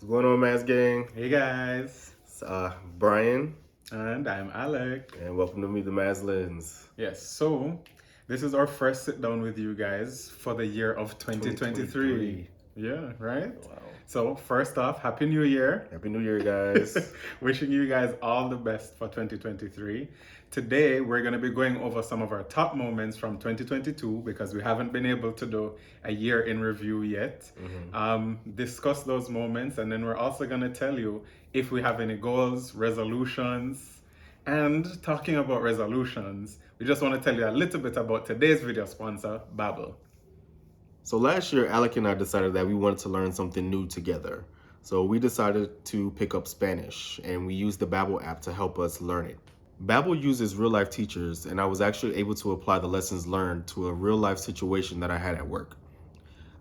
What's going on, Mass Gang? Hey guys, It's Brian, and I'm Alec. and welcome to Meet the Mazelins. Yes, so this is our first sit down with you guys for the year of 2023. Yeah, right? Wow. So, first off, Happy New Year. Happy New Year, guys. Wishing you guys all the best for 2023. Today, we're going to be going over some of our top moments from 2022 because we haven't been able to do a year in review yet. Discuss those moments, and then we're also going to tell you if we have any goals, resolutions. And talking about resolutions, we just want to tell you a little bit about today's video sponsor, Babbel. So last year, Alec and I decided that we wanted to learn something new together. So we decided to pick up Spanish, and we used the Babbel app to help us learn it. Babbel uses real-life teachers, and I was actually able to apply the lessons learned to a real-life situation that I had at work.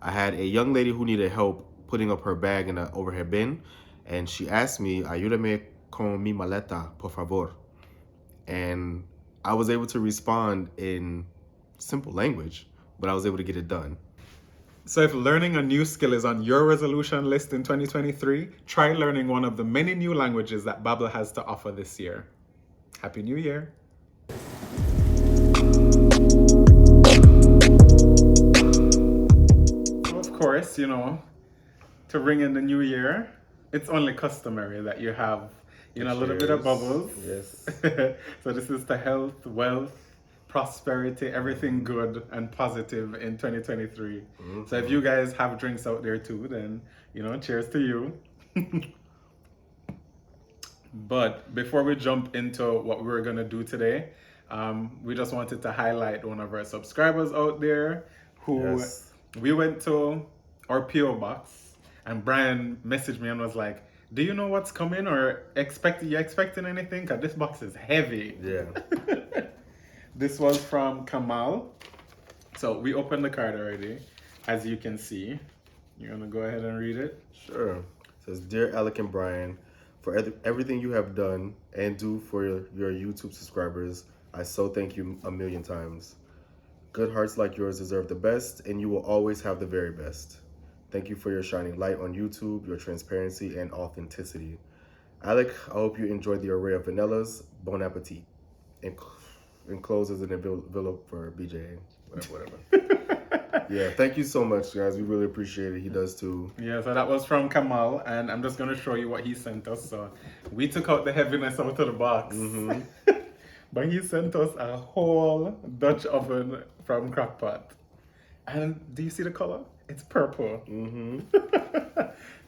I had a young lady who needed help putting up her bag in an overhead bin, and she asked me, "Ayúdame con mi maleta, por favor." And I was able to respond in simple language, but I was able to get it done. So if learning a new skill is on your resolution list in 2023, try learning one of the many new languages that Babbel has to offer this year. Happy New Year! Of course, to ring in the new year, it's only customary that you have, a little bit of Cheers. bubbles. Yes. So this is the health, wealth, prosperity, everything good and positive in 2023. So if you guys have drinks out there too, then, cheers to you. But before we jump into what we're going to do today, we just wanted to highlight one of our subscribers out there who Yes. we went to our PO box and Brian messaged me and was like, "Do you know what's coming or you expecting anything? Cause this box is heavy." Yeah. This was from Kamal. So we opened the card already, as you can see. You're gonna go ahead and read it. Sure. It says, "Dear Alec and Brian, for everything you have done and do for your YouTube subscribers, I so thank you a million times. Good hearts like yours deserve the best, and you will always have the very best. Thank you for your shining light on YouTube, your transparency, and authenticity. Alec, I hope you enjoyed the array of vanillas. Bon appetit." Encloses an envelope for BJ. Whatever. Yeah, thank you so much, guys. We really appreciate it. He does too. Yeah, so that was from Kamal, and I'm just gonna show you what he sent us. So we took out the heaviness out of the box, but he sent us a whole Dutch oven from Crockpot. And do you see the color? It's purple.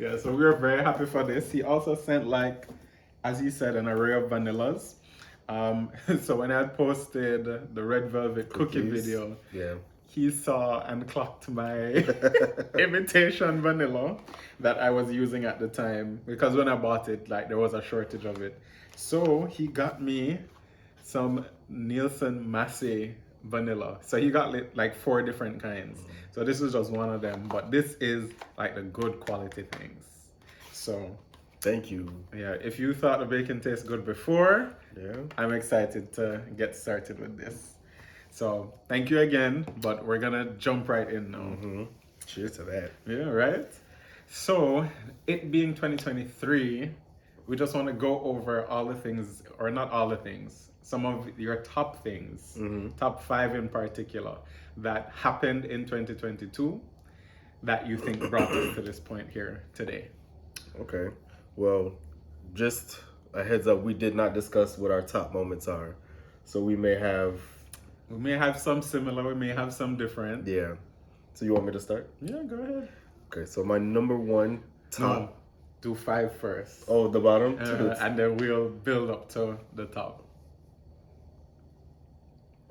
Yeah, so we are very happy for this. He also sent, like, as he said, an array of vanillas. So when I had posted the red velvet cookie Cookies. video, Yeah. he saw and clocked my imitation vanilla that I was using at the time because when I bought it, like, there was a shortage of it. So he got me some Nielsen Massey vanilla. So he got like 4 different kinds. So this is just one of them, but this is like the good quality things. So Thank you. yeah, if you thought the bacon tastes good before, Yeah. I'm excited to get started with this. So thank you again, but we're gonna jump right in now. Cheers to that. Yeah, right? So it being 2023, we just want to go over all the things, or not all the things, some of your top things, top 5 in particular, that happened in 2022 that you think brought us to this point here today. Okay. Well, just a heads up, we did not discuss what our top moments are. So we may have, some similar, we may have some different. yeah. So you want me to start? Yeah, go ahead. Okay, so my number one top. No, do 5 first. Oh, the bottom? And then we'll build up to the top.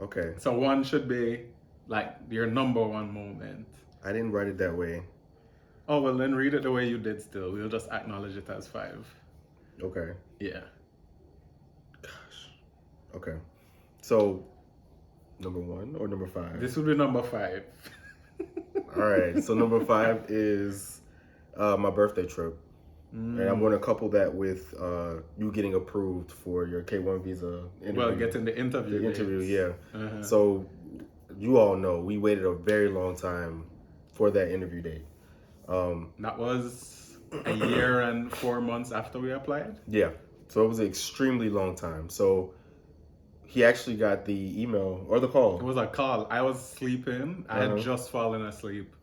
Okay. So 1 should be like your number 1 moment. I didn't write it that way. Oh, well, then read it the way you did still. We'll just acknowledge it as 5. Okay. Yeah. Okay. So, number 1 or number 5? This would be number 5. All right. So number 5 is my birthday trip. And I'm going to couple that with you getting approved for your K1 visa interview. Well, getting the interview. The interview, dates. yeah. So you all know we waited a very long time for that interview date. That was a year and 4 months after we applied. Yeah. So it was an extremely long time. So he actually got the email or the It call. was a call. I was sleeping. I had Uh-huh. just fallen asleep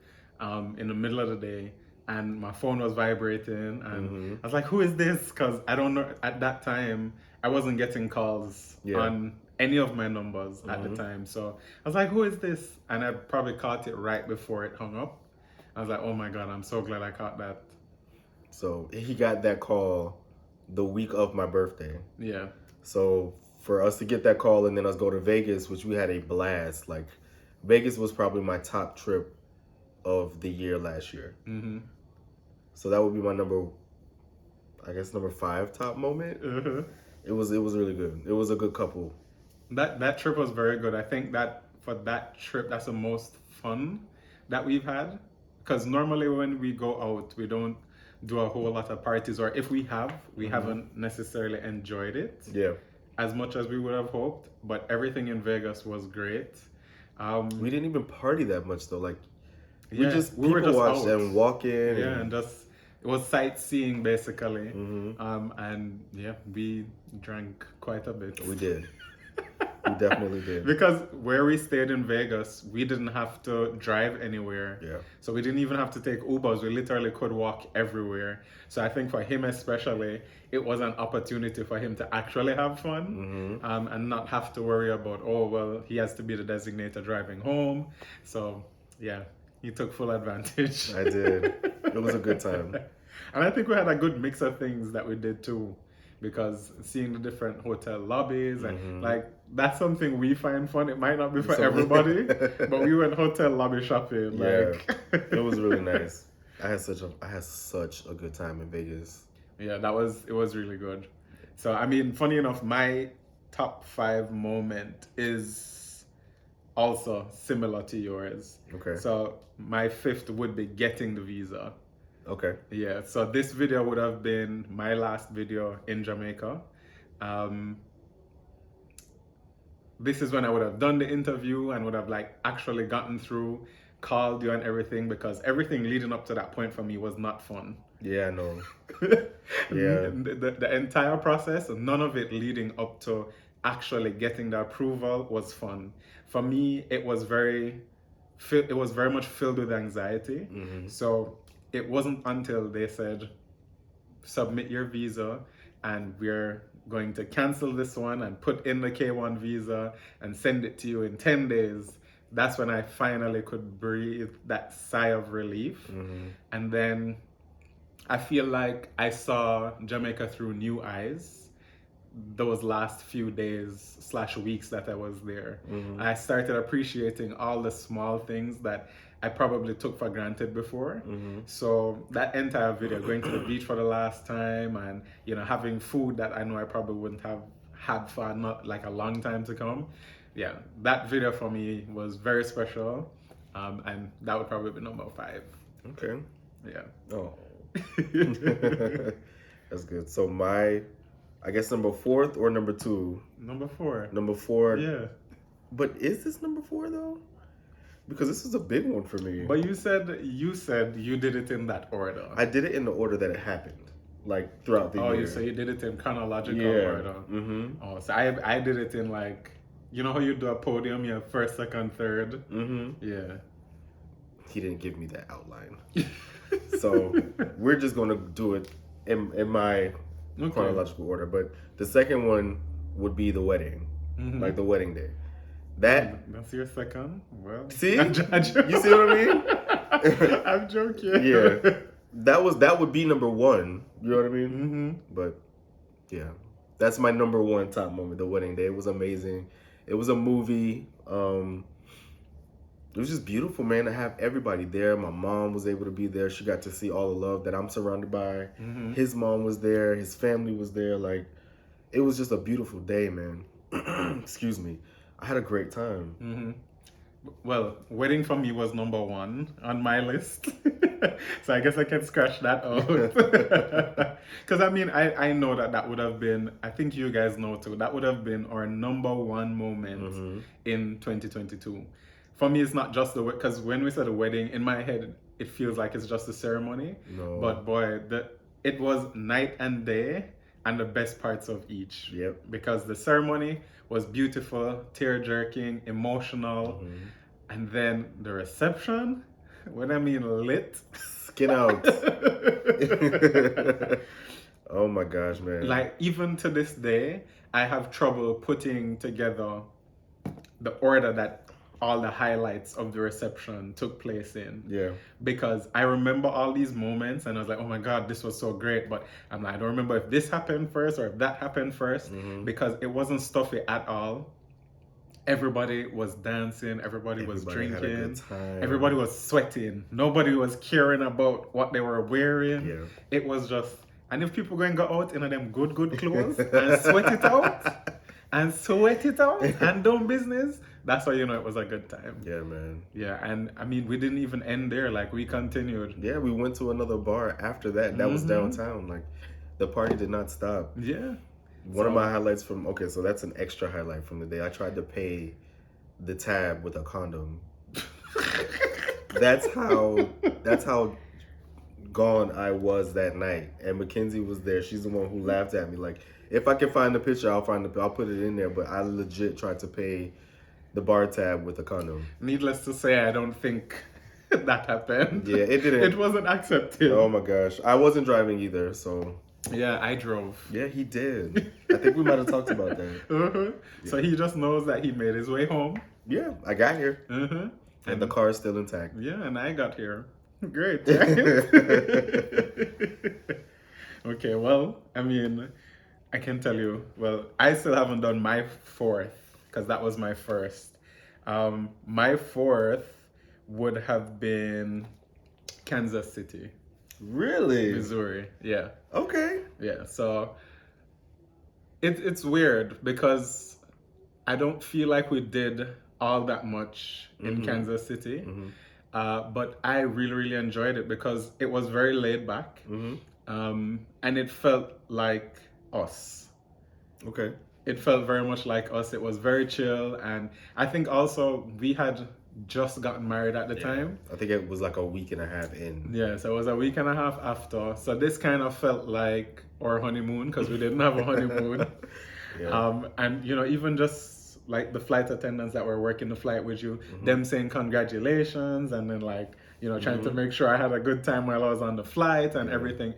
in the middle of the day, and my phone was vibrating. And I was like, "Who is this?" Because I don't know. At that time, I wasn't getting calls Yeah. on any of my numbers at the time. So I was like, "Who is this?" And I probably caught it right before it hung up. I was like, "Oh my god, I'm so glad I caught that." So he got that call the week of my birthday. Yeah. So for us to get that call and then us go to Vegas, which we had a blast. Like Vegas was probably my top trip of the year last year. Mm-hmm. So that would be my number 5 top moment. Uh-huh. It was really good. It was a good couple. That trip was very good. I think that for that trip, that's the most fun that we've had. Because normally when we go out, we don't do a whole lot of parties, or if we have, we haven't necessarily enjoyed it Yeah. as much as we would have hoped. But everything in Vegas was great. We didn't even party that much though. Like we Yeah, just we were people just watched out. and walk in. Yeah, and just it was sightseeing basically. Mm-hmm. And yeah, we drank quite a bit. We did. We definitely did. Because where we stayed in Vegas, we didn't have to drive anywhere. Yeah. So we didn't even have to take Ubers. We literally could walk everywhere. So I think for him especially, it was an opportunity for him to actually have fun and not have to worry about, oh, well, he has to be the designator driving home. So yeah, he took full advantage. I did. It was a good time. And I think we had a good mix of things that we did too. Because seeing the different hotel lobbies and like that's something we find fun. It might not be for everybody, but we went hotel lobby shopping. Yeah. Like It was really nice. I had such a good time in Vegas. yeah, it was really good. So I mean, funny enough, my top 5 moment is also similar to yours. Okay. So my 5th would be getting the visa. Okay. Yeah, so this video would have been my last video in Jamaica. This is when I would have done the interview and would have like actually gotten through, called you and everything, because everything leading up to that point for me was not fun. Yeah, I know. Yeah. The entire process, none of it leading up to actually getting the approval was fun. For me, it was very much filled with anxiety. So it wasn't until they said, submit your visa and we're going to cancel this one and put in the K1 visa and send it to you in 10 days. That's when I finally could breathe that sigh of relief. And then I feel like I saw Jamaica through new eyes those last few days / weeks that I was there. I started appreciating all the small things that I probably took for granted before. So that entire video, going to the beach for the last time and having food that I know I probably wouldn't have had for not like a long time to come. Yeah, that video for me was very special, and that would probably be number 5. Okay. Yeah. Oh. That's good. So I guess number 4th or number 2? Number 4. Number 4. Yeah. But is this number 4 though? Because this is a big one for me. But you said you did it in that order. I did it in the order that it happened, like throughout the year. Oh, you did it in chronological order. Oh, so I did it in like, you know how you do a podium, you have 1st, 2nd, 3rd? Yeah. He didn't give me that outline. So we're just gonna do it in my chronological order. But the second one would be the wedding, like the wedding day. That's your second? Well, see? You see what I mean? I'm joking. Yeah. That would be number 1. You know what I mean? But yeah, that's my number 1 top moment, the wedding day. It was amazing. It was a movie. It was just beautiful, man, to have everybody there. My mom was able to be there. She got to see all the love that I'm surrounded by. His mom was there. His family was there. Like, it was just a beautiful day, man. Excuse me. I had a great time. Well, wedding for me was number 1 on my list. So I guess I can scratch that out. Because I mean, I know that would have been, I think you guys know too, that would have been our number 1 moment in 2022. For me, it's not just because when we said a wedding, in my head, it feels like it's just a ceremony. No. But boy, it was night and day, and the best parts of each. Yep. Because the ceremony was beautiful, tear-jerking, emotional, and then the reception, when I mean lit, skin out. Oh my gosh, man. Like, even to this day, I have trouble putting together the order that all the highlights of the reception took place in. Yeah. Because I remember all these moments and I was like, oh my God, this was so great. But I'm like, I don't remember if this happened first or if that happened first, because it wasn't stuffy at all. Everybody was dancing, everybody was drinking, had a good time. Everybody was sweating. Nobody was caring about what they were wearing. Yeah. It was just, and if people go and go out in them good clothes and sweat it out and do business, that's how you know it was a good time. Yeah, man. Yeah, and I mean, we didn't even end there. Like, we continued. Yeah, we went to another bar after that. That was downtown. Like, the party did not stop. Yeah. One of my highlights so that's an extra highlight from the day. I tried to pay the tab with a condom. That's how gone I was that night. And Mackenzie was there. She's the one who laughed at me. Like, if I can find the picture, I'll put it in there. But I legit tried to pay the bar tab with a condom. Needless to say, I don't think that happened. Yeah, it didn't. It wasn't accepted. Oh my gosh. I wasn't driving either, so. Yeah, I drove. Yeah, he did. I think we might have talked about that. Yeah. So he just knows that he made his way home. Yeah, I got here. And the car is still intact. Yeah, and I got here. Great, right? Okay, well, I mean, I can tell you, well, I still haven't done my fourth, because that was my first. My fourth would have been Kansas City. Really? Missouri, yeah. Okay. Yeah, so it's weird because I don't feel like we did all that much in Kansas City, but I really enjoyed it because it was very laid back, and it felt like us. Okay. It felt very much like us. It was very chill, and I think also we had just gotten married at the time. I think it was like a week and a half in. Yeah, so it was a week and a half after. So this kind of felt like our honeymoon because we didn't have a honeymoon. And you know, even just like the flight attendants that were working the flight with you, them saying congratulations, and then like, you know, trying to make sure I had a good time while I was on the flight and everything.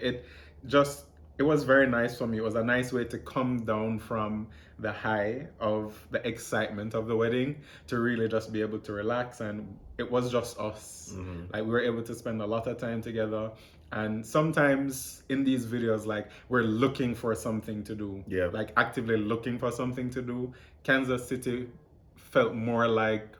It was very nice for me. It was a nice way to come down from the high of the excitement of the wedding to really just be able to relax. And it was just us. Like, we were able to spend a lot of time together. And sometimes in these videos, like, we're looking for something to do. Yeah. Like, actively looking for something to do. Kansas City felt more like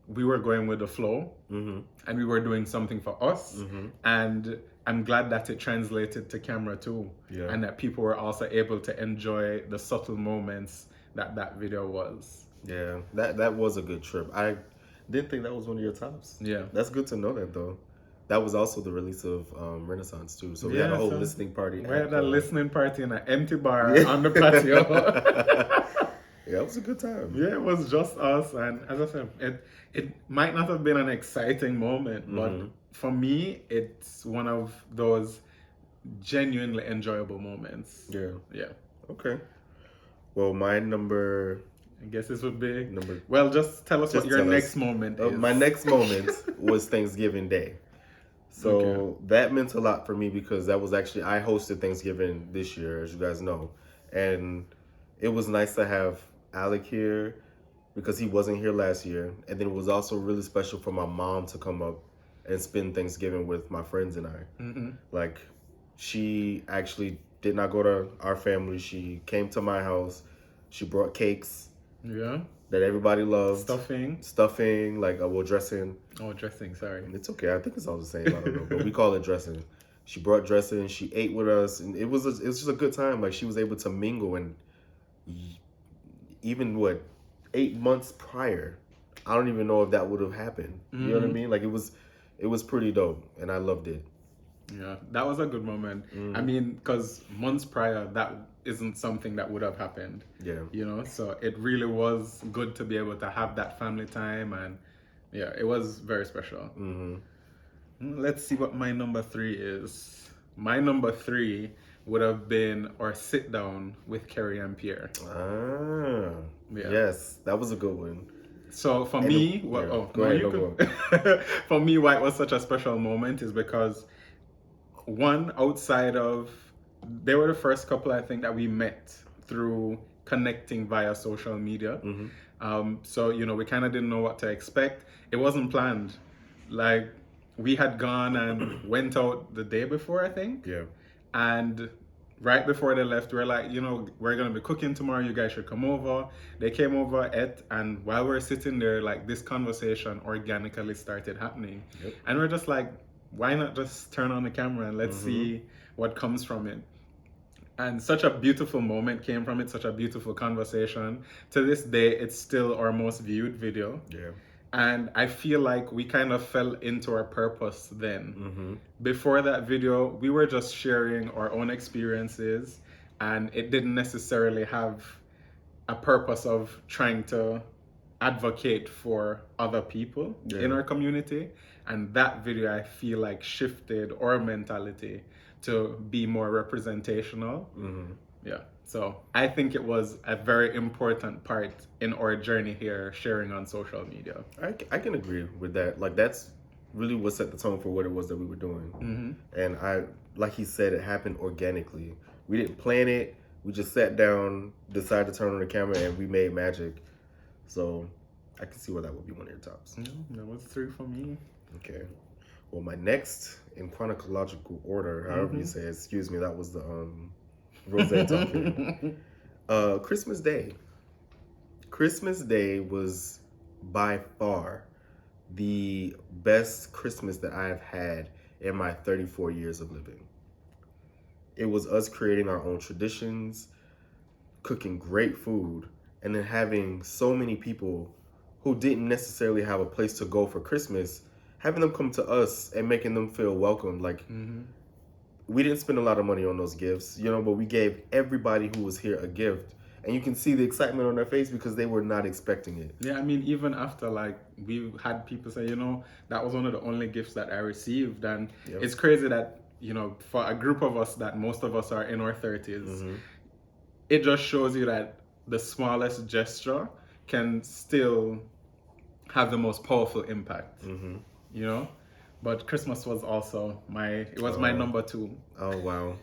we were going with the flow, and we were doing something for us. And I'm glad that it translated to camera too, and that people were also able to enjoy the subtle moments that video was. Yeah, that was a good trip. I didn't think that was one of your tops. Yeah. That's good to know that, though. That was also the release of Renaissance too. So we had a whole listening party. We had a listening party in an empty bar on the patio. Yeah, it was a good time. Yeah, it was just us, and as I said, it might not have been an exciting moment, but for me, it's one of those genuinely enjoyable moments. Yeah. Yeah. Okay. Well, my number. I guess this would be Well, just tell us what your next moment is. My next moment was Thanksgiving Day. So that meant a lot for me because that was actually, I hosted Thanksgiving this year, as you guys know. And it was nice to have Alec here because he wasn't here last year. And then it was also really special for my mom to come up and spend Thanksgiving with my friends and I. Like, she actually did not go to our family. She came to my house. She brought cakes. Yeah. That everybody loved. Stuffing, like, well, dressing. Oh, dressing, sorry. It's okay. I think it's all the same. I don't know. But we call it dressing. She brought dressing. She ate with us. And it was just a good time. Like, she was able to mingle. And even, 8 months prior, I don't even know if that would have happened. You know what I mean? Like, it was pretty dope. And I loved it. Yeah, that was a good moment. I mean, because months prior, that isn't something that would have happened. Yeah. You know, so it really was good to be able to have that family time, and yeah, it was very special. Let's see what my number 3 is. My number 3 would have been our sit down with Kerry and Pierre. Ah, Yeah. yes, that was a good one. So for And me, yeah, go no, ahead, you no, go. could. For me, why it was such a special moment is because one, outside of, they were the first couple I think that we met through connecting via social media. So we kind of didn't know what to expect. It wasn't planned. Like, we had gone and went out the day before, I think. Yeah. And right before they left, we're like, we're gonna be cooking tomorrow. You guys should come over. They came over, ate, and while we're sitting there, like, this conversation organically started happening. Yep. And we're just like, why not just turn on the camera and let's see what comes from it? And such a beautiful moment came from it, such a beautiful conversation. To this day, it's still our most viewed video. Yeah. And I feel like we kind of fell into our purpose then. Before that video, we were just sharing our own experiences, and it didn't necessarily have a purpose of trying to advocate for other people in our community. And that video, I feel like, shifted our mentality to be more representational. Yeah. So I think it was a very important part in our journey here, sharing on social media. I can agree with that. Like, that's really what set the tone for what it was that we were doing. And like he said, it happened organically. We didn't plan it. We just sat down, decided to turn on the camera, and we made magic. So I can see why that would be one of your tops. That was 3 for me. Okay. Well, my next, in chronological order, however you say it, excuse me, that was the Rose talking. Christmas Day. Christmas Day was by far the best Christmas that I have had in my 34 years of living. It was us creating our own traditions, cooking great food, and then having so many people who didn't necessarily have a place to go for Christmas, having them come to us and making them feel welcome. Like, we didn't spend a lot of money on those gifts, but we gave everybody who was here a gift. And you can see the excitement on their face because they were not expecting it. Yeah, I mean, even after, like, we had people say, that was one of the only gifts that I received. And it's crazy that, for a group of us that most of us are in our 30s, it just shows you that the smallest gesture can still have the most powerful impact, But Christmas was also my number 2. Oh, wow.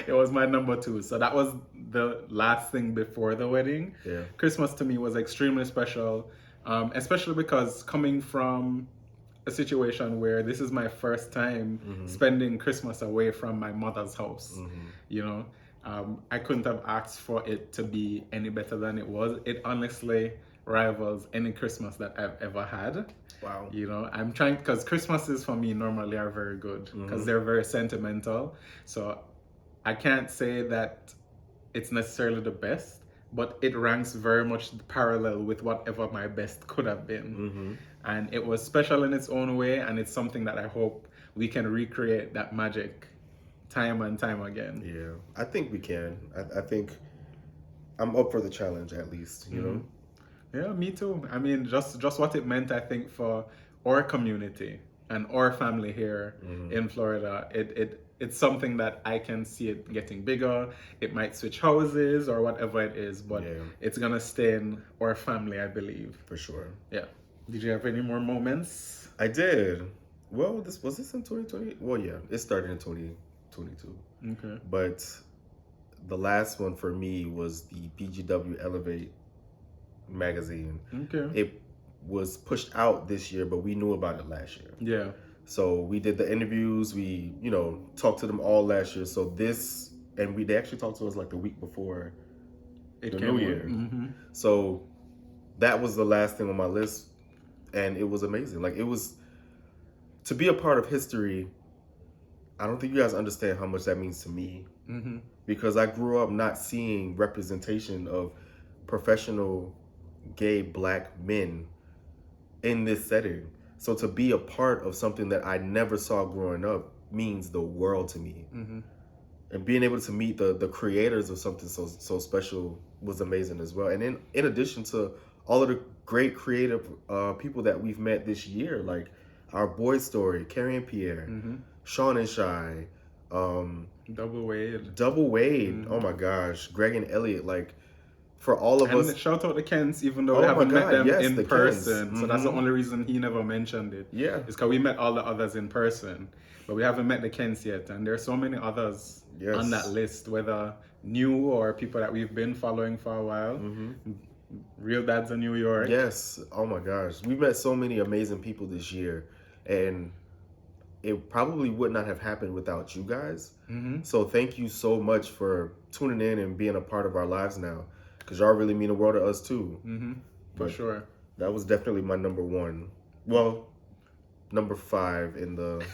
It was my number 2. So that was the last thing before the wedding. Yeah. Christmas to me was extremely special, especially because coming from a situation where this is my first time spending Christmas away from my mother's house, I couldn't have asked for it to be any better than it was. It honestly rivals any Christmas that I've ever had. Wow. I'm trying, because Christmases for me normally are very good because they're very sentimental. So I can't say that it's necessarily the best, but it ranks very much parallel with whatever my best could have been. And it was special in its own way, and it's something that I hope we can recreate that magic time and time again. Yeah, I think we can. I think I'm up for the challenge, at least, Yeah, me too. I mean, just what it meant, I think, for our community and our family here in Florida. It's something that I can see it getting bigger. It might switch houses or whatever it is, but it's gonna stay in our family, I believe. For sure. Yeah. Did you have any more moments? I did. Well, was this in 2020? Well, yeah, it started in 2022. Okay. But the last one for me was the PGW Elevate magazine. Okay. It was pushed out this year, but we knew about it last year. Yeah. So we did the interviews. We, talked to them all last year. So they actually talked to us like the week before the new year. So that was the last thing on my list, and it was amazing. Like, it was, to be a part of history. I don't think you guys understand how much that means to me, because I grew up not seeing representation of professional gay black men in this setting. So to be a part of something that I never saw growing up means the world to me. And being able to meet the creators of something so special was amazing as well. And in addition to all of the great creative people that we've met this year, like, our boy story, Carrie and Pierre, Sean and Shy, Double Wade. Double Wade. Oh my gosh, Greg and Elliot. Like for all of And us. shout out to Kents, even though we Oh my haven't met God, them yes, in the Kens. person. So that's the only reason he never mentioned it. Yeah. It's because we met all the others in person. But we haven't met the Kents yet. And there are so many others on that list, whether new or people that we've been following for a while. Real Dads of New York. Yes. Oh my gosh. We've met so many amazing people this year. And it probably would not have happened without you guys. So thank you so much for tuning in and being a part of our lives now. Because y'all really mean the world to us too. For sure. That was definitely my number one. Well, number 5 in the...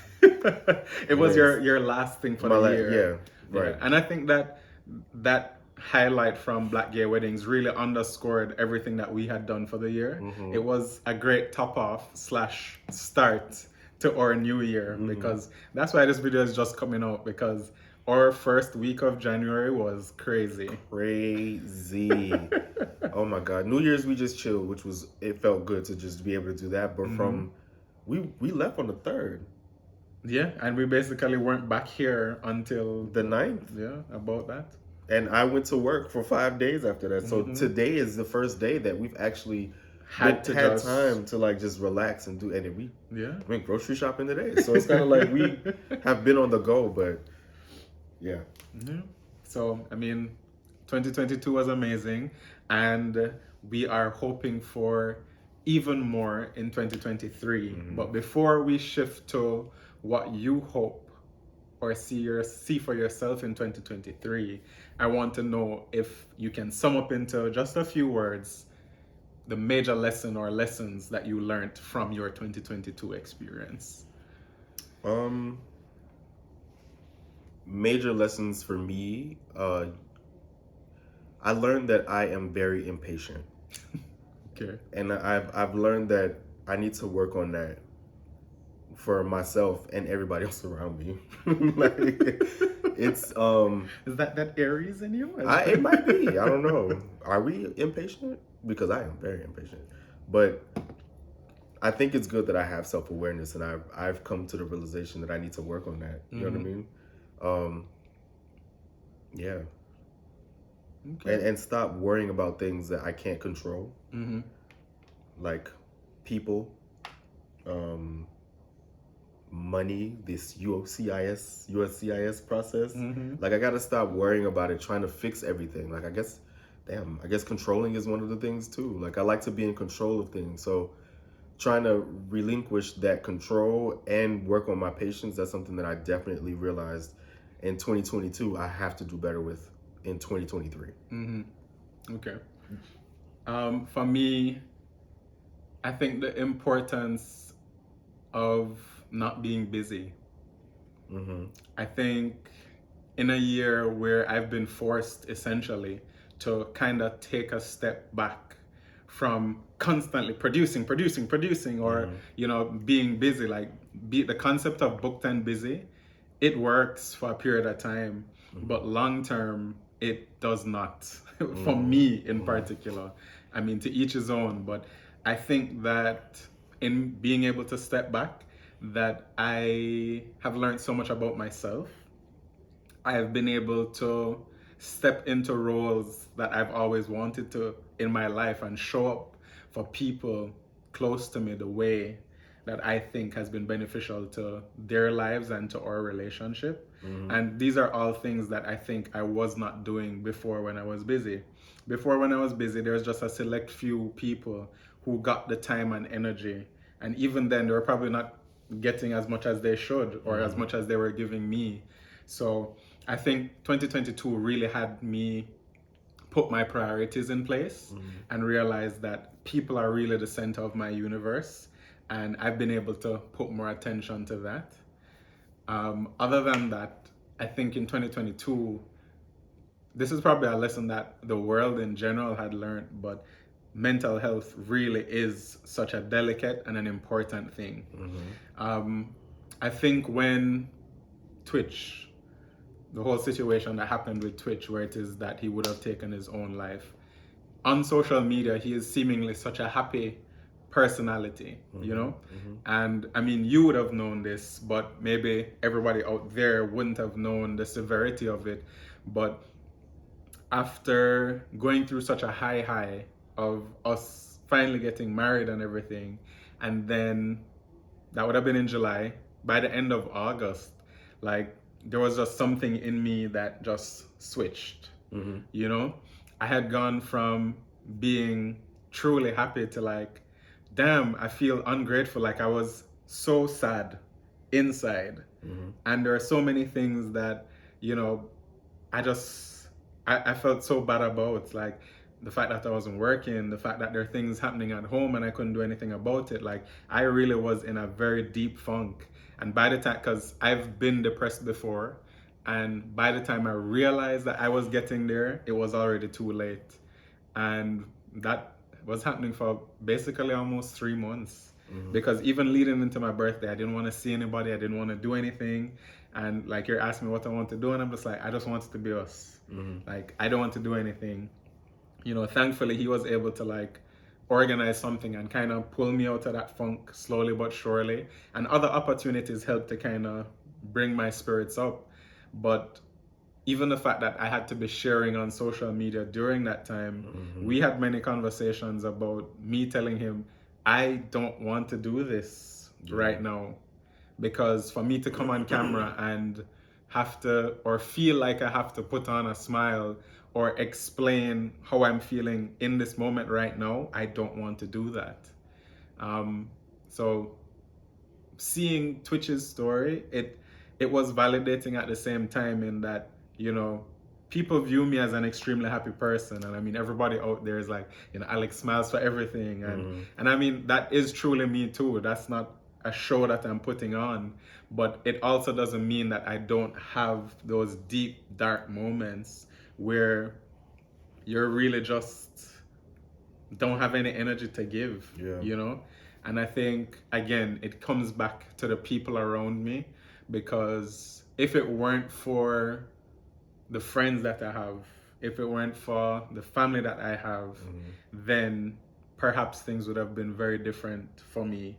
It was your last thing for the year. Yeah, right. Yeah. And I think that highlight from Black Gay Weddings really underscored everything that we had done for the year. It was a great top off / start to our new year, because that's why this video is just coming out, because our first week of January was crazy. Oh my God. New Year's we just chilled, it felt good to just be able to do that. But we left on the 3rd. Yeah, and we basically weren't back here until the 9th. Yeah, about that. And I went to work for 5 days after that. So today is the first day that we've actually had time to like just relax and do. And we went grocery shopping today. So it's kind of like we have been on the go, but yeah. So I mean, 2022 was amazing, and we are hoping for even more in 2023. But before we shift to what you hope or see for yourself in 2023, I want to know if you can sum up into just a few words the major lesson or lessons that you learned from your 2022 experience. Major lessons for me, I learned that I am very impatient. Okay. And I've learned that I need to work on that for myself and everybody else around me. Like, it's is that Aries in you? It might be. I don't know. Are we impatient? Because I am very impatient. But I think it's good that I have self-awareness, and I've come to the realization that I need to work on that. You know what I mean? Yeah. Okay. And stop worrying about things that I can't control. Like people, money, this USCIS process. Like I gotta stop worrying about it, trying to fix everything. Like I guess controlling is one of the things too. Like I like to be in control of things. So trying to relinquish that control and work on my patience, that's something that I definitely realized in 2022 I have to do better with in 2023. Okay. For me, I think the importance of not being busy. I think in a year where I've been forced essentially to kind of take a step back from constantly producing or being busy, like the concept of booked and busy, it works for a period of time, but long term it does not. For me in particular, I mean, to each his own, but I think that in being able to step back, that I have learned so much about myself. I have been able to step into roles that I've always wanted to in my life and show up for people close to me the way that I think has been beneficial to their lives and to our relationship. And these are all things that I think I was not doing before when I was busy. Before when I was busy, there was just a select few people who got the time and energy. And even then, they were probably not getting as much as they should or as much as they were giving me. So I think 2022 really had me put my priorities in place and realize that people are really the center of my universe. And I've been able to put more attention to that. Other than that, I think in 2022, this is probably a lesson that the world in general had learned, but mental health really is such a delicate and an important thing. I think when Twitch, the whole situation that happened with Twitch, where it is that he would have taken his own life, on social media, he is seemingly such a happy personality, you know? And I mean, you would have known this, but maybe everybody out there wouldn't have known the severity of it. But after going through such a high of us finally getting married and everything, and then that would have been in July, by the end of August, like there was just something in me that just switched. You know, I had gone from being truly happy to like, damn, I feel ungrateful. Like I was so sad inside. And there are so many things that, you know, I just, I felt so bad about. Like the fact that I wasn't working, the fact that there are things happening at home and I couldn't do anything about it. Like I really was in a very deep funk. And by the time, because I've been depressed before, and by the time I realized that I was getting there, it was already too late. And that was happening for basically almost 3 months. Because even leading into my birthday, I didn't want to see anybody, I didn't want to do anything. And like you're asking me what I want to do, and I'm just like, I just want it to be us. Like I don't want to do anything. You know, thankfully he was able to like organize something and kind of pull me out of that funk slowly but surely. And other opportunities helped to kind of bring my spirits up. But even the fact that I had to be sharing on social media during that time, we had many conversations about me telling him, I don't want to do this right now. Because for me to come on camera and have to, or feel like I have to put on a smile or explain how I'm feeling in this moment right now, I don't want to do that. So seeing Twitch's story, it was validating at the same time in that, you know, people view me as an extremely happy person. And I mean, everybody out there is like, you know, Alex smiles for everything. And I mean, that is truly me too. That's not a show that I'm putting on, but it also doesn't mean that I don't have those deep, dark moments where you're really just don't have any energy to give, you know? And I think, again, it comes back to the people around me, because if it weren't for the friends that I have, if it weren't for the family that I have, then perhaps things would have been very different for me.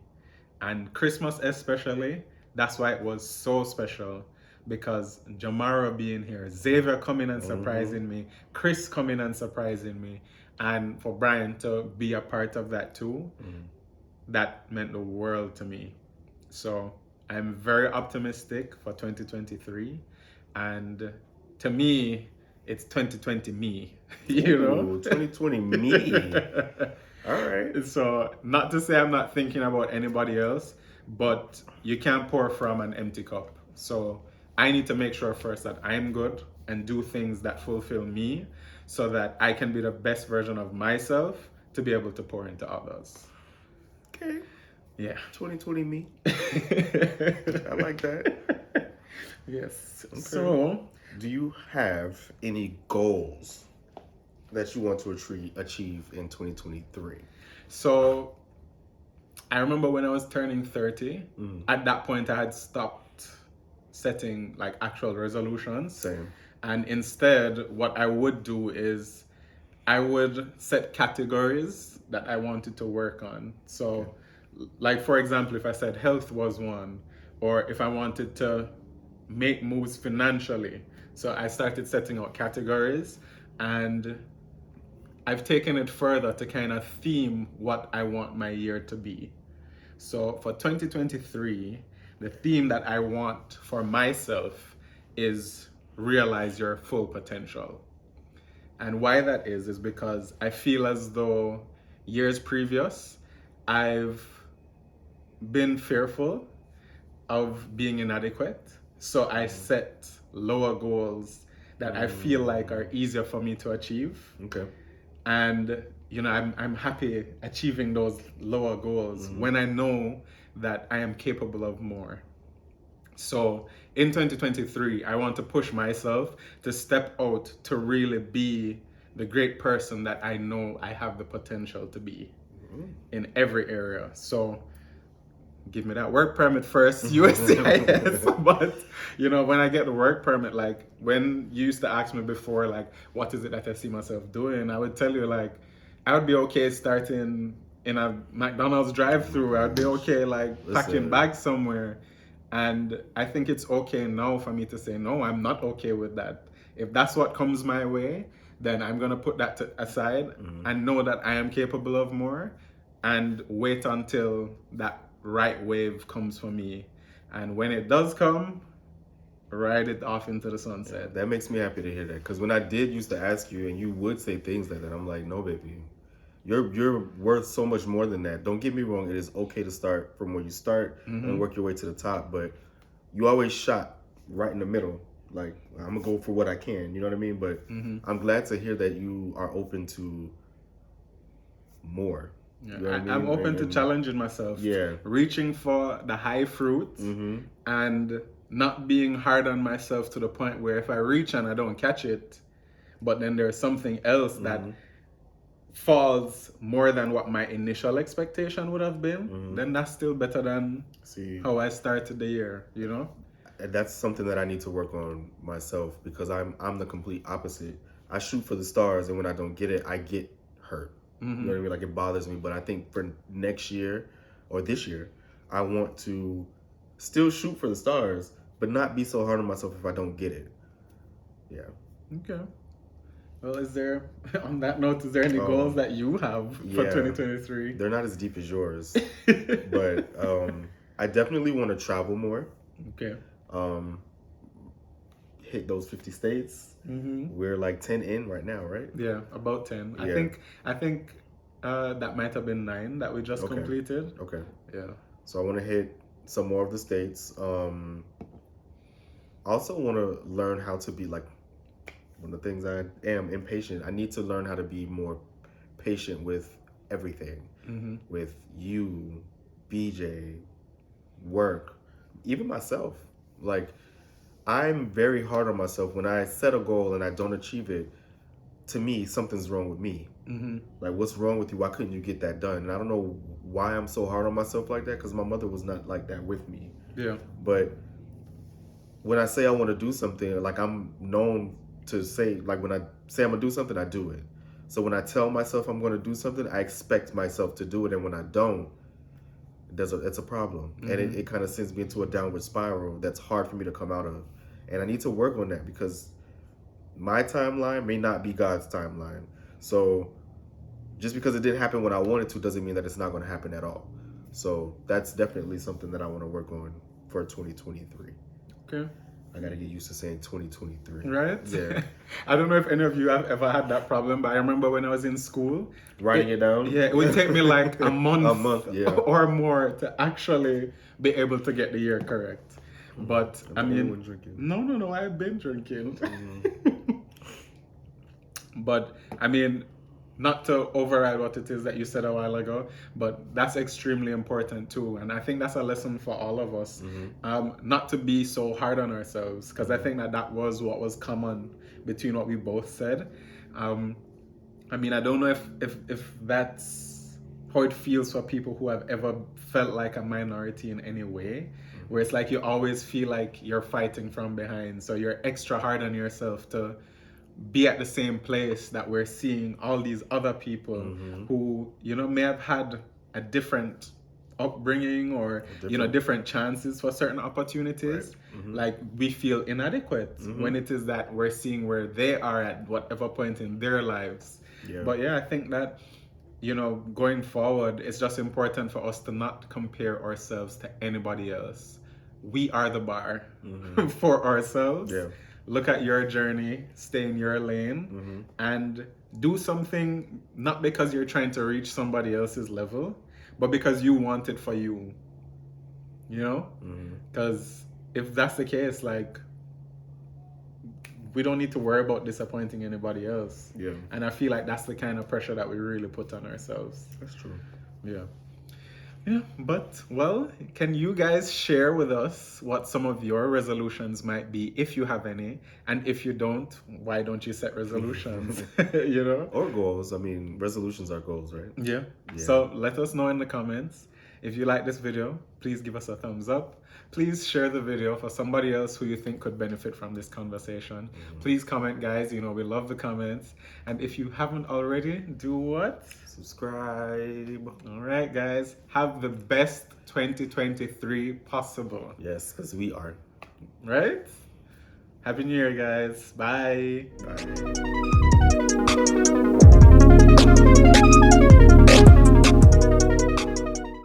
And Christmas especially, that's why it was so special, because Jamara being here, Xavier coming and surprising me, Chris coming and surprising me, and for Brian to be a part of that too, that meant the world to me. So I'm very optimistic for 2023, and to me, it's 2020 me, you know? 2020 me. All right. So not to say I'm not thinking about anybody else, but you can't pour from an empty cup. So I need to make sure first that I'm good and do things that fulfill me, so that I can be the best version of myself to be able to pour into others. Okay. Yeah. 2020 me. I like that. Yes. Okay. So, do you have any goals that you want to achieve in 2023? So I remember when I was turning 30, at that point I had stopped setting like actual resolutions. Same. And instead, what I would do is I would set categories that I wanted to work on. So, like for example, if I said health was one, or if I wanted to make moves financially, so I started setting out categories, and I've taken it further to kind of theme what I want my year to be. So for 2023, the theme that I want for myself is realize your full potential. And why that is because I feel as though years previous, I've been fearful of being inadequate. So I set lower goals that I feel like are easier for me to achieve. Okay. And you know, I'm happy achieving those lower goals when I know that I am capable of more. So in 2023, I want to push myself to step out to really be the great person that I know I have the potential to be in every area. So give me that work permit first, USCIS. But you know, when I get the work permit, like when you used to ask me before, like, what is it that I see myself doing? I would tell you, like, I would be okay starting in a McDonald's drive-through. I'd be okay like packing Listen. bags somewhere. And I think it's okay now for me to say, no, I'm not okay with that. If that's what comes my way, then I'm going to put that aside and know that I am capable of more and wait until that right wave comes for me. And when it does come, ride it off into the sunset. That makes me happy to hear that. Because when I did used to ask you and you would say things like that, I'm like, no, baby. You're worth so much more than that. Don't get me wrong. It is okay to start from where you start and work your way to the top. But you always shot right in the middle. Like, I'm going to go for what I can. You know what I mean? But I'm glad to hear that you are open to more. Yeah, You know what I mean? I'm open to And- challenging myself. Yeah. Reaching for the high fruit and not being hard on myself to the point where if I reach and I don't catch it, but then there's something else that falls more than what my initial expectation would have been, then that's still better than See, how I started the year, you know? that's something that I need to work on myself because I'm the complete opposite. I shoot for the stars, and when I don't get it, I get hurt. You know what I mean? Like, it bothers me. But I think for next year or this year, I want to still shoot for the stars, but not be so hard on myself if I don't get it. Yeah. Okay. Well, on that note, is there any goals that you have for 2023? They're not as deep as yours, but I definitely want to travel more. Okay. Hit those 50 states. We're like 10 in right now, right? Yeah, about 10. Yeah. I think that might have been 9 that we just completed. Okay. Yeah. So I want to hit some more of the states. I also want to learn how to be like, one of the things I am impatient. I need to learn how to be more patient with everything, with you, BJ, work, even myself. Like, I'm very hard on myself when I set a goal and I don't achieve it. To me, something's wrong with me. Like, what's wrong with you? Why couldn't you get that done? And I don't know why I'm so hard on myself like that, because my mother was not like that with me. Yeah. But when I say I want to do something, like, I'm known to say, like, when I say I'm gonna do something, I do it. So when I tell myself I'm gonna do something, I expect myself to do it, and when I don't, it's a problem. And it kind of sends me into a downward spiral that's hard for me to come out of. And I need to work on that because my timeline may not be God's timeline. So just because it didn't happen when I wanted to doesn't mean that it's not going to happen at all. So that's definitely something that I want to work on for 2023. Okay. I got to get used to saying 2023. Right? Yeah. I don't know if any of you have ever had that problem, but I remember when I was in school. Writing it down? Yeah, it would take me like a month, yeah. or more to actually be able to get the year correct. But I mean, no, I've been drinking. But I mean, not to override what it is that you said a while ago, but that's extremely important too. And I think that's a lesson for all of us, not to be so hard on ourselves, because I think that was what was common between what we both said. I mean, I don't know if that's how it feels for people who have ever felt like a minority in any way, where it's like you always feel like you're fighting from behind. So you're extra hard on yourself to be at the same place that we're seeing all these other people who, you know, may have had a different upbringing or different chances for certain opportunities. Like, we feel inadequate when it is that we're seeing where they are at whatever point in their lives. But yeah, I think that, you know, going forward, it's just important for us to not compare ourselves to anybody else. We are the bar for ourselves. Look at your journey, stay in your lane, and do something not because you're trying to reach somebody else's level, but because you want it for you. You know? Because if that's the case, like, we don't need to worry about disappointing anybody else. Yeah. And I feel like that's the kind of pressure that we really put on ourselves. That's true. Yeah. Yeah, but, well, can you guys share with us what some of your resolutions might be, if you have any? And if you don't, why don't you set resolutions? You know? Or goals. I mean, resolutions are goals, right? Yeah. So let us know in the comments. If you like this video, please give us a thumbs up. Please share the video for somebody else who you think could benefit from this conversation. Please comment, guys. You know, we love the comments. And if you haven't already, do what? Subscribe. All right, guys. Have the best 2023 possible. Yes, because we are. Right? Happy New Year, guys. Bye. Bye.